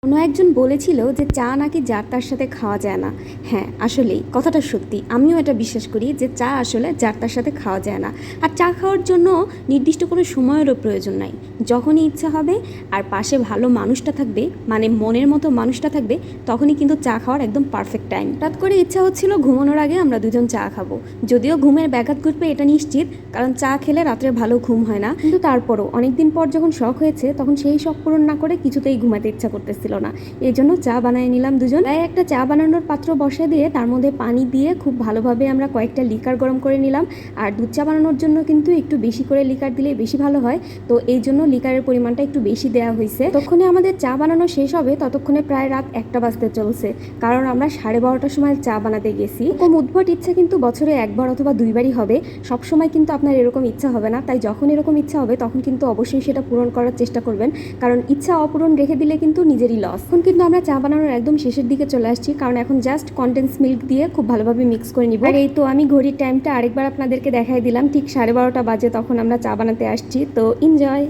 কোনো একজন বলেছিল যে চা নাকি যার তার সাথে খাওয়া যায় না। হ্যাঁ, আসলেই কথাটা সত্যি। আমিও এটা বিশ্বাস করি যে চা আসলে যার তার সাথে খাওয়া যায় না। আর চা খাওয়ার জন্য নির্দিষ্ট কোনো সময়েরও প্রয়োজন নাই। যখনই ইচ্ছা হবে আর পাশে ভালো মানুষটা থাকবে, মানে মনের মতো মানুষটা থাকবে, তখনই কিন্তু চা খাওয়ার একদম পারফেক্ট টাইম। হঠাৎ করে ইচ্ছা হচ্ছিল ঘুমানোর আগে আমরা দুজন চা খাবো। যদিও ঘুমের ব্যাঘাত ঘটবে এটা নিশ্চিত, কারণ চা খেলে রাত্রে ভালো ঘুম হয় না। কিন্তু তারপরও অনেকদিন পর যখন শখ হয়েছে তখন সেই শখ পূরণ না করে কিছুতেই ঘুমাতে ইচ্ছা করতেছিল না। এই জন্য চা বানিয়ে নিলাম দুজন। তাই একটা চা বানানোর পাত্র বসিয়ে দিয়ে তার মধ্যে পানি দিয়ে খুব ভালোভাবে আমরা কয়েকটা লিকার গরম করে নিলাম। আর দুধ চা বানানোর জন্য কিন্তু একটু বেশি করে লিকার দিলে বেশি ভালো হয়, তো এই জন্য লিকারের পরিমাণটা একটু বেশি দেওয়া হয়েছে। ততক্ষণে আমাদের চা বানানো শেষ হবে, ততক্ষণে প্রায় রাত 1টা বাজতে চলছে, কারণ আমরা 12:30টার সময় চা বানাতে গেছি। এরকম উদ্ভট ইচ্ছা কিন্তু বছরে একবার অথবা দুইবারই হবে, সব সময় কিন্তু আপনার এরকম ইচ্ছা হবে না। তাই যখন এরকম ইচ্ছা হবে তখন কিন্তু অবশ্যই সেটা পূরণ করার চেষ্টা করবেন, কারণ ইচ্ছা অপূরণ রেখে দিলে কিন্তু নিজেরই লস। এখন কিন্তু আমরা চা বানানোর একদম শেষের দিকে চলে আসছি, কারণ এখন জাস্ট কনডেন্স মিল্ক দিয়ে খুব ভালোভাবে মিক্স করে নিব। আর এই তো আমি ঘড়ির টাইমটা আরেকবার আপনাদেরকে দেখাই দিলাম, ঠিক 12:30টা বাজে তখন আমরা চা বানাতে আসছি। তো এনজয়।